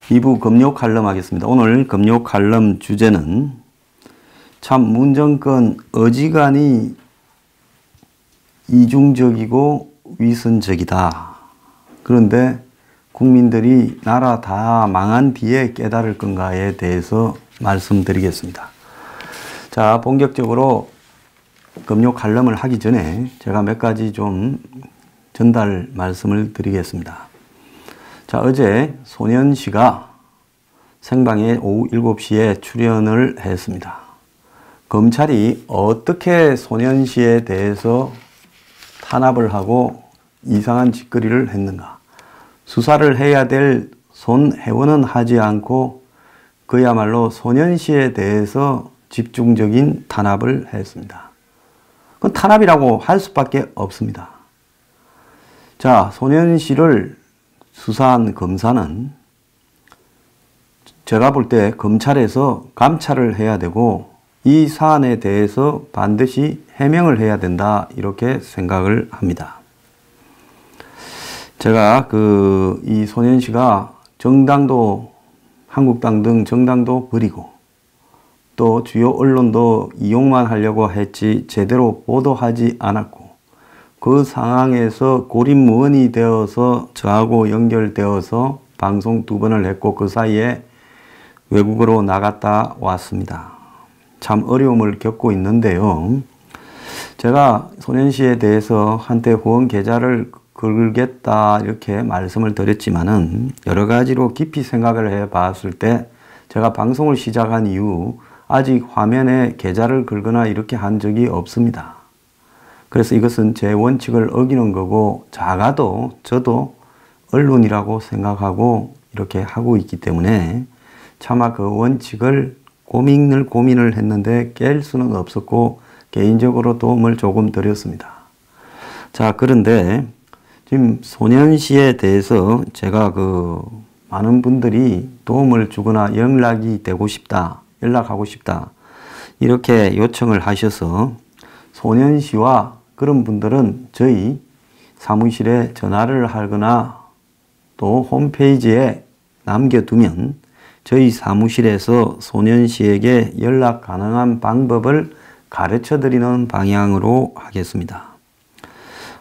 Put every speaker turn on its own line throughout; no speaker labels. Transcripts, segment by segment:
2부 금요 칼럼 하겠습니다. 오늘 금요 칼럼 주제는 참 문정권 어지간히 이중적이고 위선적이다. 그런데 국민들이 나라 다 망한 뒤에 깨달을 건가에 대해서 말씀드리겠습니다. 자, 본격적으로 금요 칼럼을 하기 전에 제가 몇 가지 좀 전달 말씀을 드리겠습니다. 자, 어제 소년시가 생방에 오후 7시에 출연을 했습니다. 검찰이 어떻게 소년시에 대해서 탄압을 하고 이상한 짓거리를 했는가. 수사를 해야 될 손혜원은 하지 않고 그야말로 소년시에 대해서 집중적인 탄압을 했습니다. 그건 탄압이라고 할 수밖에 없습니다. 자, 소년시를 수사한 검사는 제가 볼 때 검찰에서 감찰을 해야 되고 이 사안에 대해서 반드시 해명을 해야 된다, 이렇게 생각을 합니다. 제가 이 소년시가 정당도, 한국당 등 정당도 버리고 또 주요 언론도 이용만 하려고 했지 제대로 보도하지 않았고 그 상황에서 고립무원이 되어서 저하고 연결되어서 방송 2번을 했고 그 사이에 외국으로 나갔다 왔습니다. 참 어려움을 겪고 있는데요. 제가 소년시에 대해서 한때 후원 계좌를 걸겠다 이렇게 말씀을 드렸지만은 여러 가지로 깊이 생각을 해 봤을 때 제가 방송을 시작한 이후 아직 화면에 계좌를 걸거나 이렇게 한 적이 없습니다. 그래서 이것은 제 원칙을 어기는 거고 작아도 저도 언론이라고 생각하고 이렇게 하고 있기 때문에 차마 그 원칙을 고민을 했는데 깰 수는 없었고 개인적으로 도움을 조금 드렸습니다. 자, 그런데 지금 소년시에 대해서 제가 많은 분들이 도움을 주거나 연락이 되고 싶다, 연락하고 싶다 이렇게 요청을 하셔서 소년시와 그런 분들은 저희 사무실에 전화를 하거나 또 홈페이지에 남겨두면 저희 사무실에서 소년시에게 연락 가능한 방법을 가르쳐 드리는 방향으로 하겠습니다.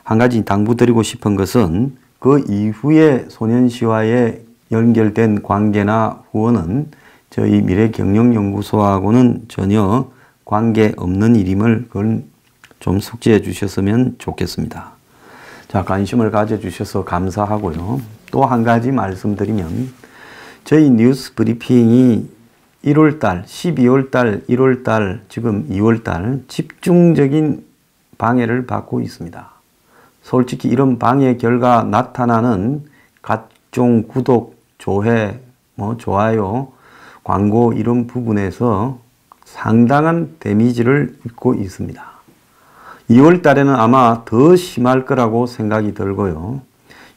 한 가지 당부드리고 싶은 것은 그 이후에 소년시와의 연결된 관계나 후원은 저희 미래경영연구소하고는 전혀 관계없는 일임을 그걸 좀 숙지해 주셨으면 좋겠습니다. 자, 관심을 가져주셔서 감사하고요. 또 한 가지 말씀드리면 저희 뉴스 브리핑이 1월달, 12월달, 1월달, 지금 2월달 집중적인 방해를 받고 있습니다. 솔직히 이런 방해 결과 나타나는 각종 구독, 조회, 좋아요, 광고 이런 부분에서 상당한 데미지를 입고 있습니다. 2월 달에는 아마 더 심할 거라고 생각이 들고요.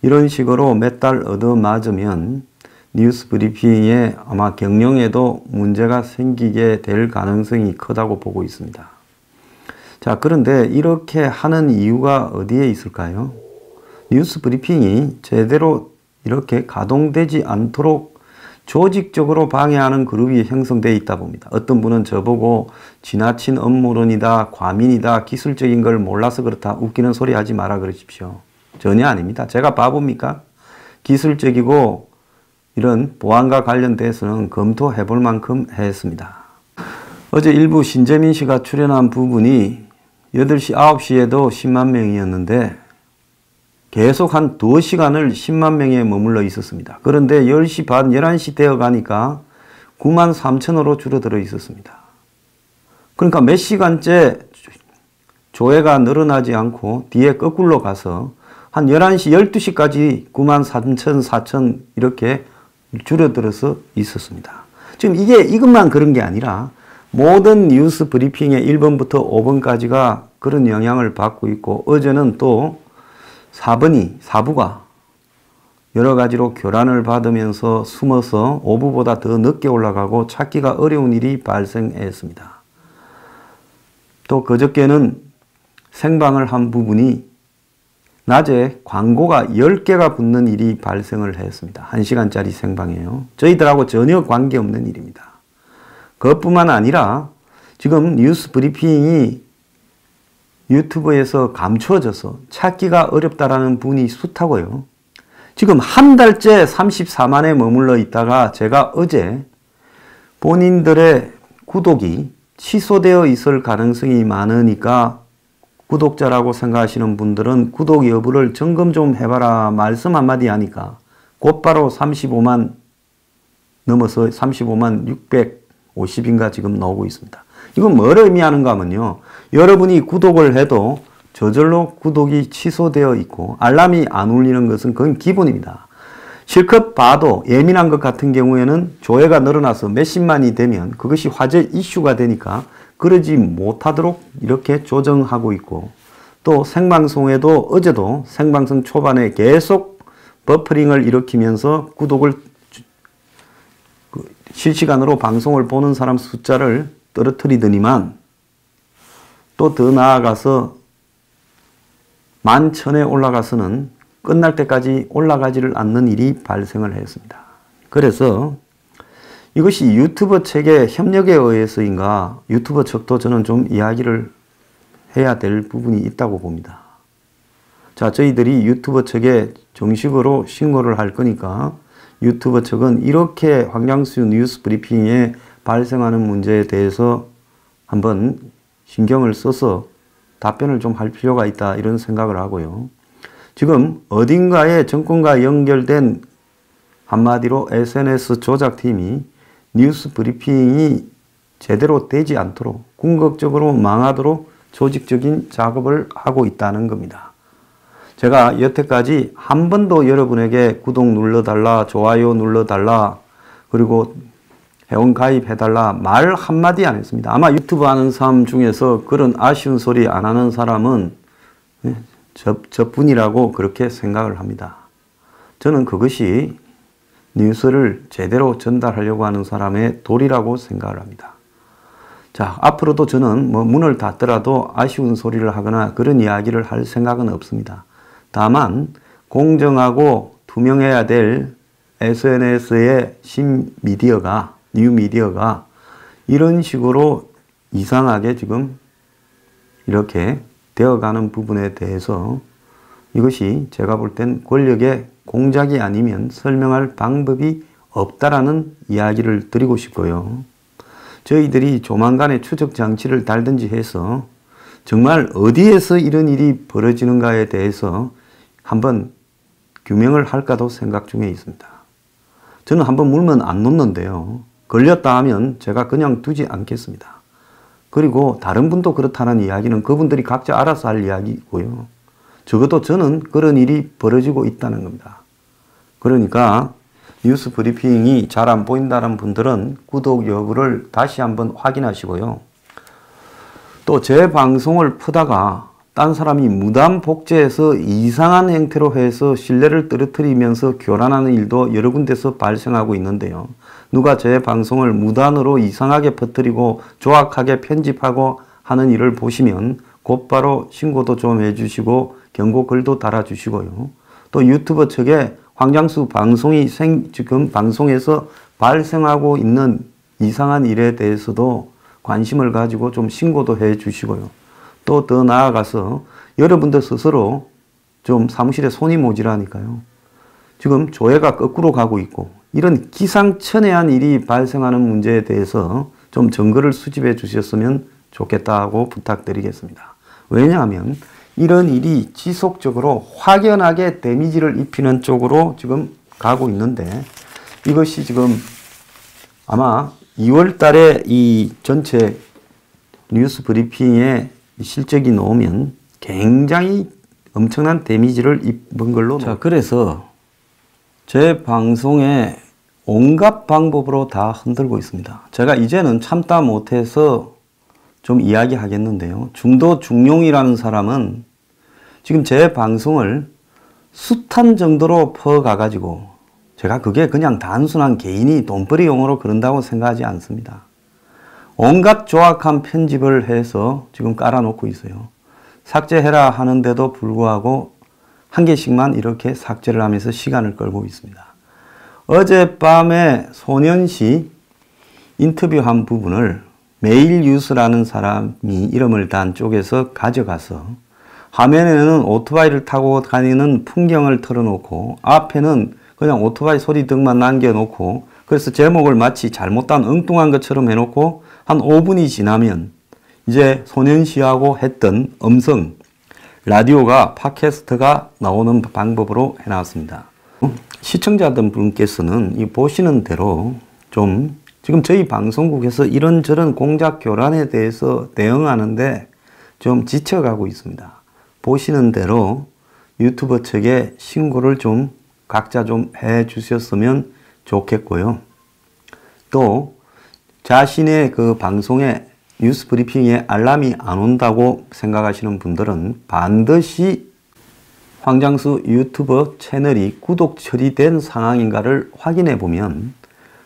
이런 식으로 몇 달 얻어맞으면 뉴스 브리핑에 아마 경영에도 문제가 생기게 될 가능성이 크다고 보고 있습니다. 자, 그런데 이렇게 하는 이유가 어디에 있을까요? 뉴스 브리핑이 제대로 이렇게 가동되지 않도록 조직적으로 방해하는 그룹이 형성되어 있다 봅니다. 어떤 분은 저보고 지나친 업무론이다, 과민이다, 기술적인 걸 몰라서 그렇다, 웃기는 소리 하지 마라 그러십시오. 전혀 아닙니다. 제가 바보입니까? 기술적이고 이런 보안과 관련돼서는 검토해 볼 만큼 했습니다. 어제 일부 신재민 씨가 출연한 부분이 8시, 9시에도 10만 명이었는데 계속 한 2시간을 10만 명에 머물러 있었습니다. 그런데 10시 반, 11시 되어 가니까 9만 3천으로 줄어들어 있었습니다. 그러니까 몇 시간째 조회가 늘어나지 않고 뒤에 거꾸로 가서 한 11시, 12시까지 9만 3천, 4천 이렇게 줄어들어서 있었습니다. 지금 이것만 그런 게 아니라 모든 뉴스 브리핑의 1번부터 5번까지가 그런 영향을 받고 있고 어제는 또 4부가 여러 가지로 교란을 받으면서 숨어서 5부보다 더 늦게 올라가고 찾기가 어려운 일이 발생했습니다. 또 그저께는 생방을 한 부분이 낮에 광고가 10개가 붙는 일이 발생을 했습니다. 1시간짜리 생방이에요. 저희들하고 전혀 관계없는 일입니다. 그것뿐만 아니라 지금 뉴스 브리핑이 유튜브에서 감추어져서 찾기가 어렵다라는 분이 숱하고요. 지금 한 달째 34만에 머물러 있다가 제가 어제 본인들의 구독이 취소되어 있을 가능성이 많으니까 구독자라고 생각하시는 분들은 구독 여부를 점검 좀 해봐라 말씀 한마디 하니까 곧바로 35만 넘어서 35만 650인가 지금 나오고 있습니다. 이건 뭘 의미하는가 하면요. 여러분이 구독을 해도 저절로 구독이 취소되어 있고 알람이 안 울리는 것은 그건 기본입니다. 실컷 봐도 예민한 것 같은 경우에는 조회가 늘어나서 몇십만이 되면 그것이 화제 이슈가 되니까 그러지 못하도록 이렇게 조정하고 있고 또 생방송에도 어제도 생방송 초반에 계속 버퍼링을 일으키면서 구독을 실시간으로 방송을 보는 사람 숫자를 떨어뜨리더니만 또 더 나아가서 11,000에 올라가서는 끝날 때까지 올라가지를 않는 일이 발생을 했습니다. 그래서 이것이 유튜버 측의 협력에 의해서인가 유튜버 측도 저는 좀 이야기를 해야 될 부분이 있다고 봅니다. 자, 저희들이 유튜버 측에 정식으로 신고를 할 거니까 유튜버 측은 이렇게 황장수 뉴스 브리핑에 발생하는 문제에 대해서 한번 신경을 써서 답변을 좀 할 필요가 있다 이런 생각을 하고요. 지금 어딘가에 정권과 연결된 한마디로 SNS 조작팀이 뉴스 브리핑이 제대로 되지 않도록 궁극적으로 망하도록 조직적인 작업을 하고 있다는 겁니다. 제가 여태까지 한 번도 여러분에게 구독 눌러달라, 좋아요 눌러달라, 그리고 회원 가입해달라 말 한마디 안 했습니다. 아마 유튜브 하는 사람 중에서 그런 아쉬운 소리 안 하는 사람은 저뿐이라고 그렇게 생각을 합니다. 저는 그것이 뉴스를 제대로 전달하려고 하는 사람의 도리라고 생각을 합니다. 자, 앞으로도 저는 문을 닫더라도 아쉬운 소리를 하거나 그런 이야기를 할 생각은 없습니다. 다만 공정하고 투명해야 될 SNS의 신미디어가 뉴미디어가 이런 식으로 이상하게 지금 이렇게 되어가는 부분에 대해서 이것이 제가 볼 땐 권력의 공작이 아니면 설명할 방법이 없다라는 이야기를 드리고 싶고요. 저희들이 조만간에 추적 장치를 달든지 해서 정말 어디에서 이런 일이 벌어지는가에 대해서 한번 규명을 할까도 생각 중에 있습니다. 저는 한번 물면 안 놓는데요. 걸렸다 하면 제가 그냥 두지 않겠습니다. 그리고 다른 분도 그렇다는 이야기는 그분들이 각자 알아서 할 이야기고요. 적어도 저는 그런 일이 벌어지고 있다는 겁니다. 그러니까 뉴스 브리핑이 잘 안 보인다는 분들은 구독 여부를 다시 한번 확인하시고요. 또 제 방송을 푸다가 딴 사람이 무단 복제해서 이상한 행태로 해서 신뢰를 떨어뜨리면서 교란하는 일도 여러 군데서 발생하고 있는데요. 누가 제 방송을 무단으로 이상하게 퍼뜨리고 조악하게 편집하고 하는 일을 보시면 곧바로 신고도 좀 해주시고 경고 글도 달아주시고요. 또 유튜버 측에 황장수 방송이 지금 방송에서 발생하고 있는 이상한 일에 대해서도 관심을 가지고 좀 신고도 해 주시고요. 또 더 나아가서 여러분들 스스로 좀 사무실에 손이 모자라니까요. 지금 조회가 거꾸로 가고 있고 이런 기상천외한 일이 발생하는 문제에 대해서 좀 증거를 수집해 주셨으면 좋겠다고 부탁드리겠습니다. 왜냐하면 이런 일이 지속적으로 확연하게 데미지를 입히는 쪽으로 지금 가고 있는데 이것이 지금 아마 2월 달에 이 전체 뉴스 브리핑에 실적이 나오면 굉장히 엄청난 데미지를 입은 걸로. 자, 그래서 제 방송에 온갖 방법으로 다 흔들고 있습니다. 제가 이제는 참다 못해서 좀 이야기하겠는데요. 중도 중용이라는 사람은 지금 제 방송을 숱한 정도로 퍼가가지고 제가 그게 그냥 단순한 개인이 돈벌이 용어로 그런다고 생각하지 않습니다. 온갖 조악한 편집을 해서 지금 깔아놓고 있어요. 삭제해라 하는데도 불구하고 한 개씩만 이렇게 삭제를 하면서 시간을 끌고 있습니다. 어젯밤에 소년시 인터뷰한 부분을 메일뉴스라는 사람이 이름을 단 쪽에서 가져가서 화면에는 오토바이를 타고 다니는 풍경을 틀어놓고 앞에는 그냥 오토바이 소리 등만 남겨놓고 그래서 제목을 마치 잘못된 엉뚱한 것처럼 해놓고 한 5분이 지나면 이제 소년시하고 했던 음성 라디오가 팟캐스트가 나오는 방법으로 해놨습니다. 시청자들 분께서는 이 보시는 대로 좀 지금 저희 방송국에서 이런저런 공작 교란에 대해서 대응하는데 좀 지쳐가고 있습니다. 보시는 대로 유튜버 측에 신고를 좀 각자 좀 해 주셨으면 좋겠고요. 또 자신의 그 방송에 뉴스 브리핑에 알람이 안 온다고 생각하시는 분들은 반드시 황장수 유튜버 채널이 구독 처리된 상황인가를 확인해 보면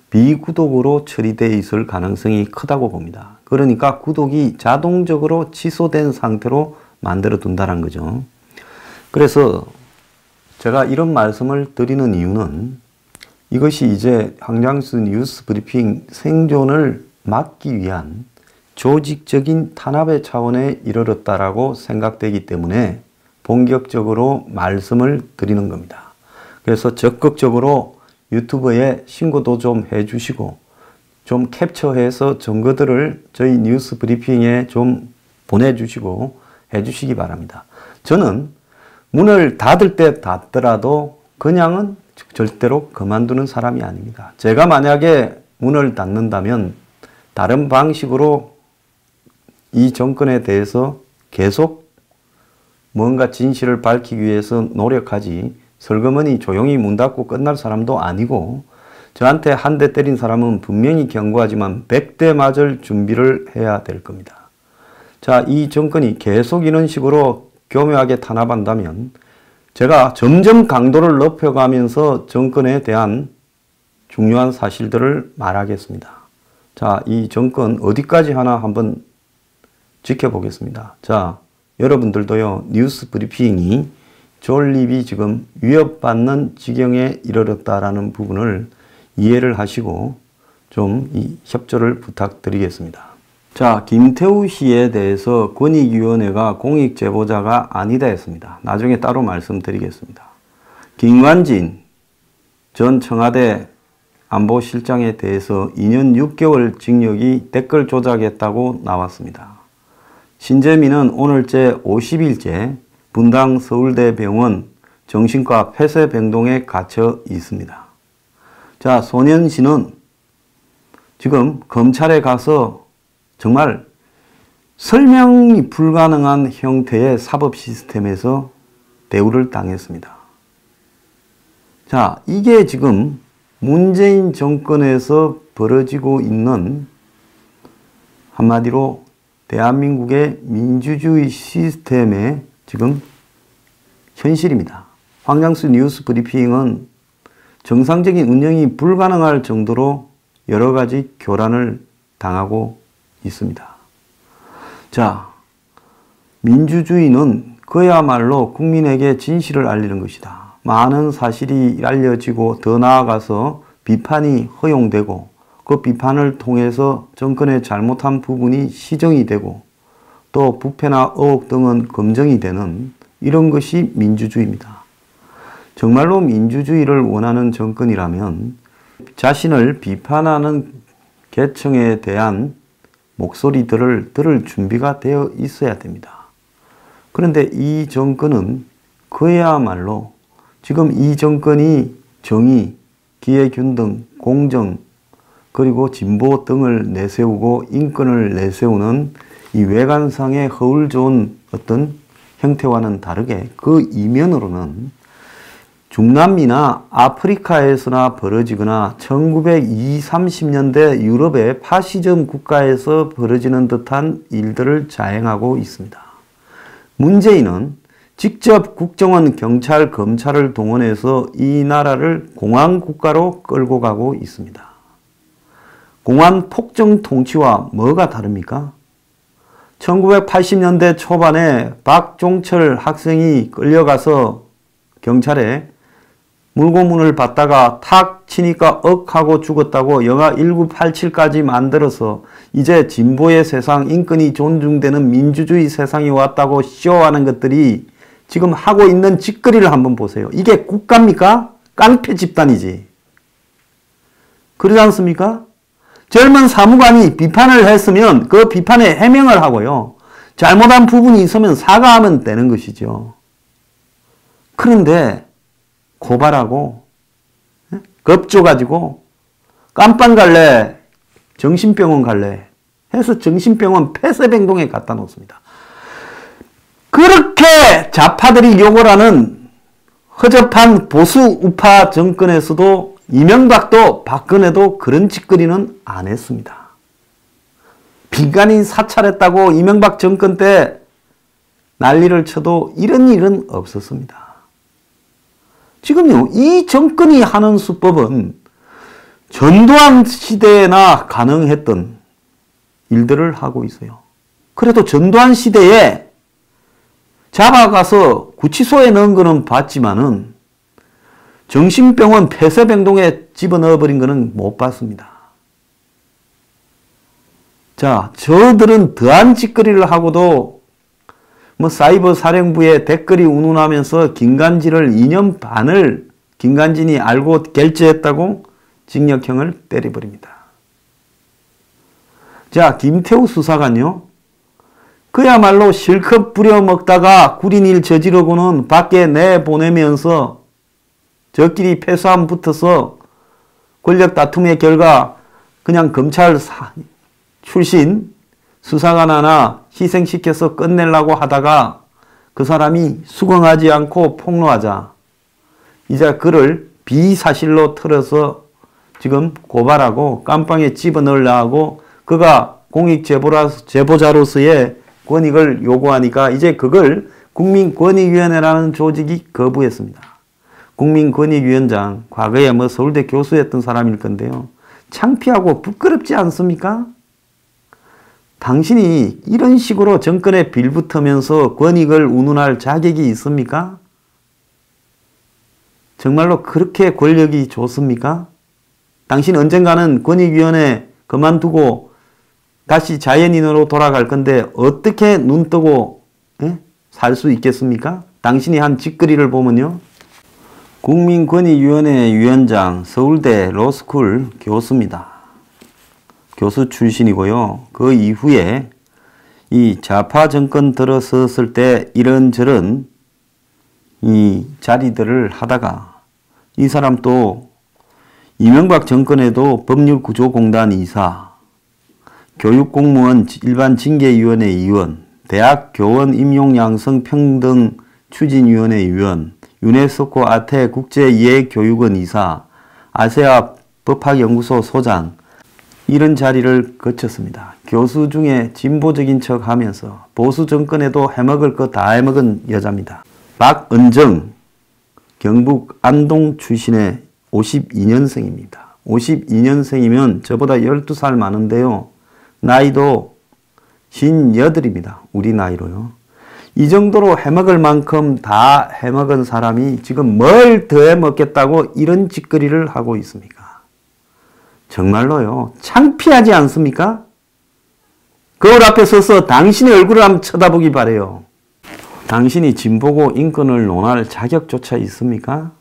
비구독으로 처리되어 있을 가능성이 크다고 봅니다. 그러니까 구독이 자동적으로 취소된 상태로 만들어 둔다는 거죠. 그래서 제가 이런 말씀을 드리는 이유는 이것이 이제 황장수 뉴스 브리핑 생존을 막기 위한 조직적인 탄압의 차원에 이르렀다라고 생각되기 때문에 본격적으로 말씀을 드리는 겁니다. 그래서 적극적으로 유튜브에 신고도 좀 해주시고 좀 캡처해서 증거들을 저희 뉴스 브리핑에 좀 보내주시고 해주시기 바랍니다. 저는 문을 닫을 때 닫더라도 그냥은 절대로 그만두는 사람이 아닙니다. 제가 만약에 문을 닫는다면 다른 방식으로 이 정권에 대해서 계속 뭔가 진실을 밝히기 위해서 노력하지 설거머니 조용히 문 닫고 끝날 사람도 아니고 저한테 한 대 때린 사람은 분명히 경고하지만 100대 맞을 준비를 해야 될 겁니다. 자, 이 정권이 계속 이런 식으로 교묘하게 탄압한다면 제가 점점 강도를 높여가면서 정권에 대한 중요한 사실들을 말하겠습니다. 자, 이 정권 어디까지 하나 한번 지켜보겠습니다. 자, 여러분들도요, 뉴스 브리핑이 존립이 지금 위협받는 지경에 이르렀다라는 부분을 이해를 하시고 좀 이 협조를 부탁드리겠습니다. 자, 김태우 씨에 대해서 권익위원회가 공익제보자가 아니다 했습니다. 나중에 따로 말씀드리겠습니다. 김관진 전 청와대 안보실장에 대해서 2년 6개월 징역이 댓글 조작했다고 나왔습니다. 신재민은 오늘째 50일째 분당 서울대병원 정신과 폐쇄병동에 갇혀 있습니다. 자, 소년시는 지금 검찰에 가서 정말 설명이 불가능한 형태의 사법 시스템에서 대우를 당했습니다. 자, 이게 지금 문재인 정권에서 벌어지고 있는 한마디로 대한민국의 민주주의 시스템의 지금 현실입니다. 황장수 뉴스 브리핑은 정상적인 운영이 불가능할 정도로 여러 가지 교란을 당하고 있습니다. 자, 민주주의는 그야말로 국민에게 진실을 알리는 것이다. 많은 사실이 알려지고 더 나아가서 비판이 허용되고 그 비판을 통해서 정권의 잘못한 부분이 시정이 되고 또 부패나 의혹 등은 검증이 되는 이런 것이 민주주의입니다. 정말로 민주주의를 원하는 정권이라면 자신을 비판하는 계층에 대한 목소리들을 들을 준비가 되어 있어야 됩니다. 그런데 이 정권은 그야말로 지금 이 정권이 정의, 기회균등, 공정, 그리고 진보 등을 내세우고 인권을 내세우는 이 외관상의 허울 좋은 어떤 형태와는 다르게 그 이면으로는 중남미나 아프리카에서나 벌어지거나 1920, 30년대 유럽의 파시즘 국가에서 벌어지는 듯한 일들을 자행하고 있습니다. 문재인은 직접 국정원, 경찰, 검찰을 동원해서 이 나라를 공안국가로 끌고 가고 있습니다. 공안 폭정 통치와 뭐가 다릅니까? 1980년대 초반에 박종철 학생이 끌려가서 경찰에 물고문을 받다가 탁 치니까 억 하고 죽었다고 영화 1987까지 만들어서 이제 진보의 세상, 인권이 존중되는 민주주의 세상이 왔다고 쇼하는 것들이 지금 하고 있는 짓거리를 한번 보세요. 이게 국가입니까? 깡패 집단이지. 그러지 않습니까? 젊은 사무관이 비판을 했으면 그 비판에 해명을 하고요. 잘못한 부분이 있으면 사과하면 되는 것이죠. 그런데 고발하고 겁줘가지고 깜빵 갈래, 정신병원 갈래 해서 정신병원 폐쇄병동에 갖다 놓습니다. 그렇게 좌파들이 욕을 하는 허접한 보수 우파 정권에서도 이명박도 박근혜도 그런 짓거리는 안 했습니다. 빈간이 사찰했다고 이명박 정권 때 난리를 쳐도 이런 일은 없었습니다. 지금요, 이 정권이 하는 수법은 전두환 시대에나 가능했던 일들을 하고 있어요. 그래도 전두환 시대에 잡아가서 구치소에 넣은 거는 봤지만은 정신병원 폐쇄병동에 집어넣어버린 거는 못 봤습니다. 자, 저들은 더한 짓거리를 하고도 뭐 사이버 사령부에 댓글이 운운하면서 김관진을 2년 반을 김관진이 알고 결제했다고 징역형을 때려버립니다. 자, 김태우 수사관요. 그야말로 실컷 부려먹다가 구린 일 저지르고는 밖에 내보내면서 저끼리 패싸움 붙어서 권력 다툼의 결과 그냥 검찰 출신 수사관 하나 희생시켜서 끝내려고 하다가 그 사람이 수긍하지 않고 폭로하자 이제 그를 비사실로 털어서 지금 고발하고 깜빵에 집어넣으려 하고 그가 공익제보자로서의 권익을 요구하니까 이제 그걸 국민권익위원회라는 조직이 거부했습니다. 국민권익위원장, 과거에 뭐 서울대 교수였던 사람일 건데요. 창피하고 부끄럽지 않습니까? 당신이 이런 식으로 정권에 빌붙으면서 권익을 운운할 자격이 있습니까? 정말로 그렇게 권력이 좋습니까? 당신 언젠가는 권익위원회 그만두고 다시 자연인으로 돌아갈 건데 어떻게 눈 뜨고 살 수 있겠습니까? 당신이 한 짓거리를 보면요. 국민권익위원회 위원장, 서울대 로스쿨 교수입니다. 교수 출신이고요. 그 이후에 이 좌파 정권 들어섰을 때 이런저런 이 자리들을 하다가 이 사람 또 이명박 정권에도 법률구조공단 이사, 교육공무원 일반징계위원회 위원, 대학 교원 임용양성평등 추진위원회 위원, 유네스코 아태 국제이해교육원 이사, 아세아 법학연구소 소장 이런 자리를 거쳤습니다. 교수 중에 진보적인 척 하면서 보수 정권에도 해먹을 거 다 해먹은 여자입니다. 박은정, 경북 안동 출신의 52년생입니다. 52년생이면 저보다 12살 많은데요. 나이도 58입니다. 우리 나이로요. 이 정도로 해먹을 만큼 다 해먹은 사람이 지금 뭘 더 해먹겠다고 이런 짓거리를 하고 있습니까? 정말로요. 창피하지 않습니까? 거울 앞에 서서 당신의 얼굴을 한번 쳐다보기 바래요. 당신이 진보고 인권을 논할 자격조차 있습니까?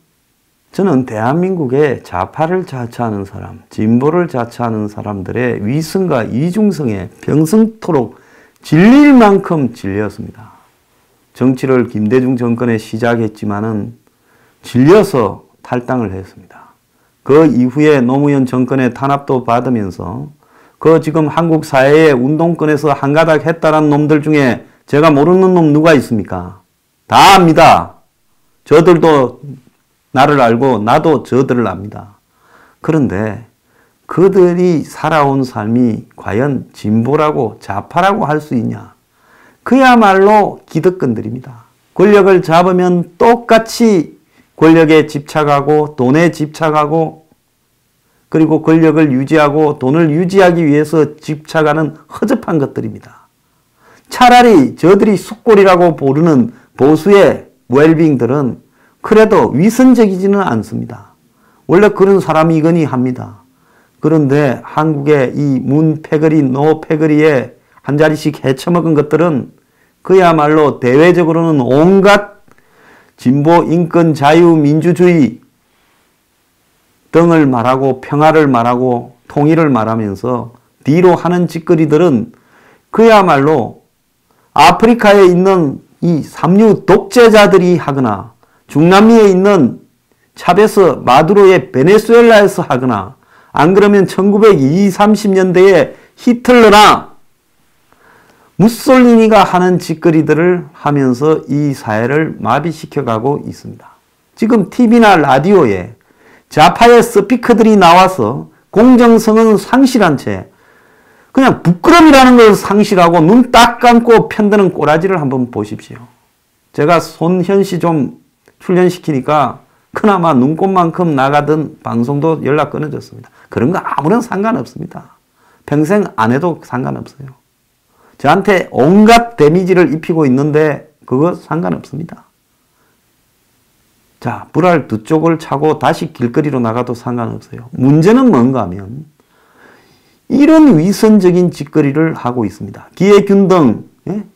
저는 대한민국의 좌파를 자처하는 사람, 진보를 자처하는 사람들의 위선과 이중성에 평생토록 질릴 만큼 질렸습니다. 정치를 김대중 정권에 시작했지만은 질려서 탈당을 했습니다. 그 이후에 노무현 정권의 탄압도 받으면서 그 지금 한국 사회의 운동권에서 한가닥 했다는 놈들 중에 제가 모르는 놈 누가 있습니까? 다 압니다. 저들도 나를 알고 나도 저들을 압니다. 그런데 그들이 살아온 삶이 과연 진보라고 좌파라고 할 수 있냐? 그야말로 기득권들입니다. 권력을 잡으면 똑같이 권력에 집착하고 돈에 집착하고 그리고 권력을 유지하고 돈을 유지하기 위해서 집착하는 허접한 것들입니다. 차라리 저들이 숙골이라고 부르는 보수의 웰빙들은 그래도 위선적이지는 않습니다. 원래 그런 사람이거니 합니다. 그런데 한국의 이 문 패거리, 노 패거리에 한 자리씩 헤쳐먹은 것들은 그야말로 대외적으로는 온갖 진보, 인권, 자유, 민주주의 등을 말하고 평화를 말하고 통일을 말하면서 뒤로 하는 짓거리들은 그야말로 아프리카에 있는 이 삼류 독재자들이 하거나 중남미에 있는 차베스 마두로의 베네수엘라에서 하거나 안 그러면 1920, 30년대에 히틀러나 무솔리니가 하는 짓거리들을 하면서 이 사회를 마비시켜가고 있습니다. 지금 TV나 라디오에 좌파의 스피커들이 나와서 공정성은 상실한 채 그냥 부끄럼이라는 걸 상실하고 눈 딱 감고 편드는 꼬라지를 한번 보십시오. 제가 손현 씨 좀 출연시키니까 그나마 눈꽃만큼 나가던 방송도 연락 끊어졌습니다. 그런 거 아무런 상관없습니다. 평생 안 해도 상관없어요. 저한테 온갖 데미지를 입히고 있는데 그거 상관없습니다. 자, 불알 두 쪽을 차고 다시 길거리로 나가도 상관없어요. 문제는 뭔가 하면 이런 위선적인 짓거리를 하고 있습니다. 기회균등,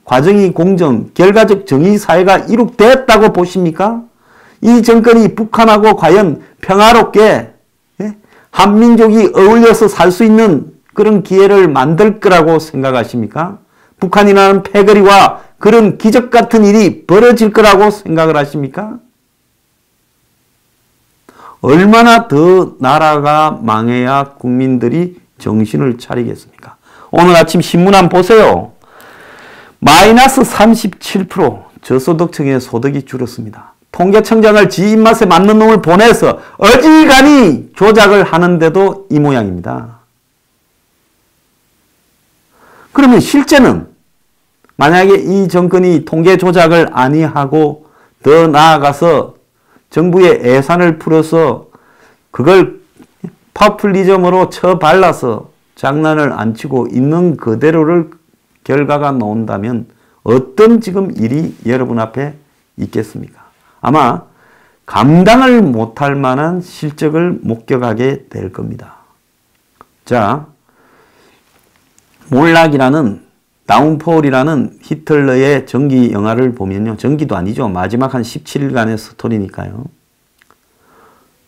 과정이 공정, 결과적 정의 사회가 이룩됐다고 보십니까? 이 정권이 북한하고 과연 평화롭게 한민족이 어울려서 살 수 있는 그런 기회를 만들 거라고 생각하십니까? 북한이라는 패거리와 그런 기적 같은 일이 벌어질 거라고 생각을 하십니까? 얼마나 더 나라가 망해야 국민들이 정신을 차리겠습니까? 오늘 아침 신문 한번 보세요. 마이너스 37% 저소득층의 소득이 줄었습니다. 통계청장을 지 입맛에 맞는 놈을 보내서 어지간히 조작을 하는데도 이 모양입니다. 그러면 실제는 만약에 이 정권이 통계 조작을 아니하고 더 나아가서 정부의 예산을 풀어서 그걸 파퓰리즘으로 쳐발라서 장난을 안 치고 있는 그대로를 결과가 나온다면 어떤 지금 일이 여러분 앞에 있겠습니까? 아마 감당을 못할 만한 실적을 목격하게 될 겁니다. 자, 몰락이라는 다운폴이라는 히틀러의 전기 영화를 보면요. 전기도 아니죠. 마지막 한 17일간의 스토리니까요.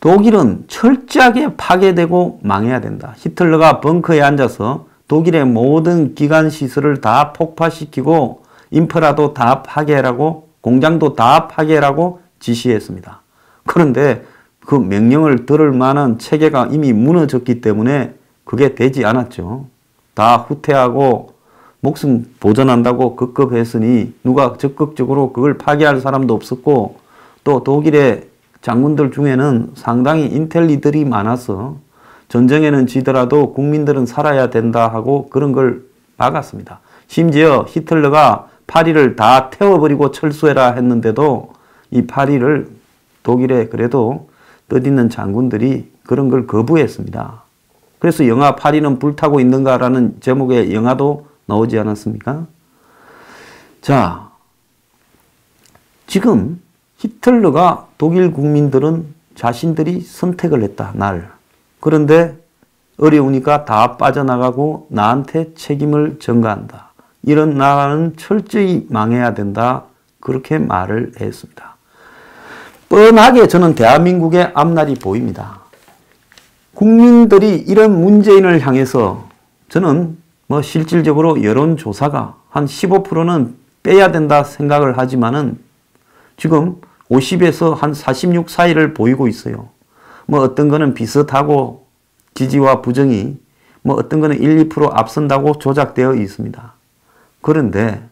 독일은 철저하게 파괴되고 망해야 된다. 히틀러가 벙커에 앉아서 독일의 모든 기관 시설을 다 폭파시키고 인프라도 다 파괴하라고 공장도 다 파괴하라고 지시했습니다. 그런데 그 명령을 들을 만한 체계가 이미 무너졌기 때문에 그게 되지 않았죠. 다 후퇴하고 목숨 보전한다고 급급했으니 누가 적극적으로 그걸 파괴할 사람도 없었고 또 독일의 장군들 중에는 상당히 인텔리들이 많아서 전쟁에는 지더라도 국민들은 살아야 된다 하고 그런 걸 막았습니다. 심지어 히틀러가 파리를 다 태워버리고 철수해라 했는데도 이 파리를 독일의 그래도 뜻있는 장군들이 그런 걸 거부했습니다. 그래서 영화 파리는 불타고 있는가라는 제목의 영화도 나오지 않았습니까? 자, 지금 히틀러가 독일 국민들은 자신들이 선택을 했다, 날. 그런데 어려우니까 다 빠져나가고 나한테 책임을 전가한다. 이런 나라는 철저히 망해야 된다. 그렇게 말을 했습니다. 뻔하게 저는 대한민국의 앞날이 보입니다. 국민들이 이런 문재인을 향해서 저는 실질적으로 여론조사가 한 15%는 빼야 된다 생각을 하지만은 지금 50에서 한 46 사이를 보이고 있어요. 어떤 거는 비슷하고 지지와 부정이 어떤 거는 1, 2% 앞선다고 조작되어 있습니다. 그런데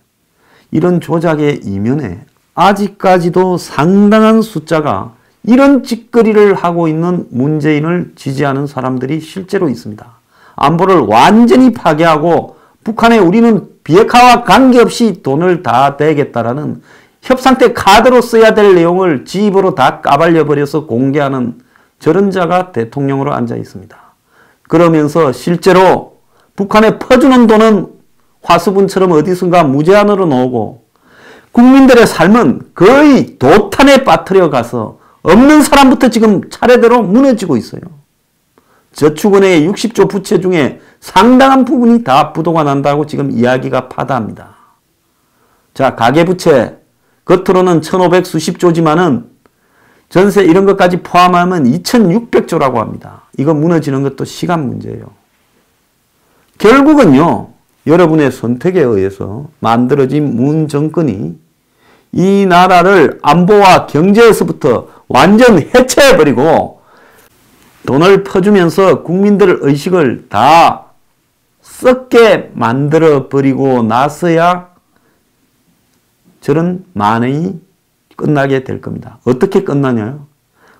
이런 조작의 이면에 아직까지도 상당한 숫자가 이런 짓거리를 하고 있는 문재인을 지지하는 사람들이 실제로 있습니다. 안보를 완전히 파괴하고 북한에 우리는 비핵화와 관계없이 돈을 다 대겠다라는 협상 때 카드로 써야 될 내용을 지 입으로 다 까발려버려서 공개하는 저런 자가 대통령으로 앉아 있습니다. 그러면서 실제로 북한에 퍼주는 돈은 화수분처럼 어디선가 무제한으로 나오고 국민들의 삶은 거의 도탄에 빠뜨려 가서 없는 사람부터 지금 차례대로 무너지고 있어요. 저축은행의 60조 부채 중에 상당한 부분이 다 부도가 난다고 지금 이야기가 파다합니다. 자, 가계부채 겉으로는 1,500 수십조지만은 전세 이런 것까지 포함하면 2,600조라고 합니다. 이거 무너지는 것도 시간 문제예요. 결국은요, 여러분의 선택에 의해서 만들어진 문 정권이 이 나라를 안보와 경제에서부터 완전 해체해버리고 돈을 퍼주면서 국민들 의식을 다 썩게 만들어버리고 나서야 저런 만행이 끝나게 될 겁니다. 어떻게 끝나냐요?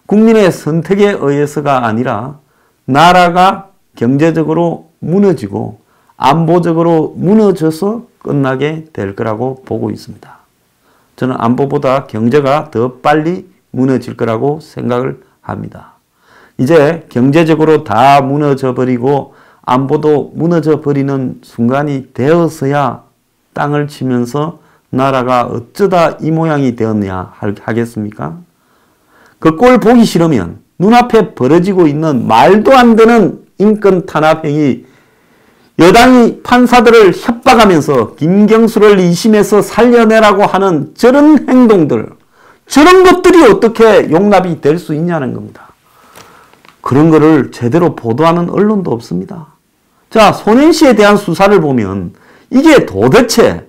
국민의 선택에 의해서가 아니라 나라가 경제적으로 무너지고 안보적으로 무너져서 끝나게 될 거라고 보고 있습니다. 저는 안보보다 경제가 더 빨리 무너질 거라고 생각을 합니다. 이제 경제적으로 다 무너져 버리고 안보도 무너져 버리는 순간이 되어서야 땅을 치면서 나라가 어쩌다 이 모양이 되었냐 하겠습니까? 그 꼴 보기 싫으면 눈앞에 벌어지고 있는 말도 안 되는 인권 탄압 행위, 여당이 판사들을 협박하면서 김경수를 2심에서 살려내라고 하는 저런 행동들, 저런 것들이 어떻게 용납이 될 수 있냐는 겁니다. 그런 거를 제대로 보도하는 언론도 없습니다. 자, 손혜씨에 대한 수사를 보면 이게 도대체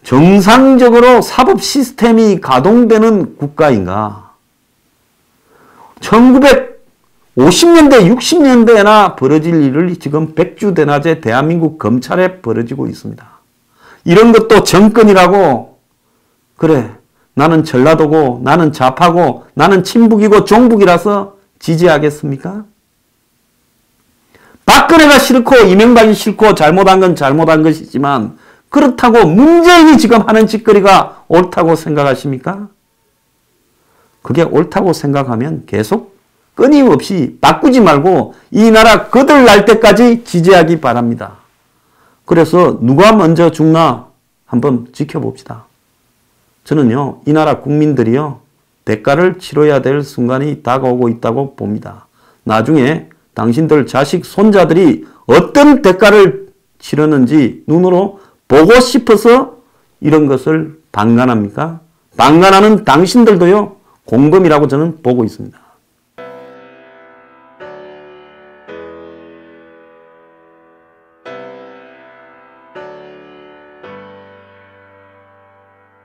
정상적으로 사법 시스템이 가동되는 국가인가? 1950년대, 60년대나 벌어질 일을 지금 백주대낮에 대한민국 검찰에 벌어지고 있습니다. 이런 것도 정권이라고, 그래, 나는 전라도고, 나는 좌파고, 나는 친북이고 종북이라서 지지하겠습니까? 박근혜가 싫고 이명박이 싫고 잘못한 건 잘못한 것이지만 그렇다고 문재인이 지금 하는 짓거리가 옳다고 생각하십니까? 그게 옳다고 생각하면 계속 끊임없이 바꾸지 말고 이 나라 거들날 때까지 지지하기 바랍니다. 그래서 누가 먼저 죽나 한번 지켜봅시다. 저는요, 이 나라 국민들이요, 대가를 치러야 될 순간이 다가오고 있다고 봅니다. 나중에 당신들 자식, 손자들이 어떤 대가를 치르는지 눈으로 보고 싶어서 이런 것을 방관합니까? 방관하는 당신들도요, 공범이라고 저는 보고 있습니다.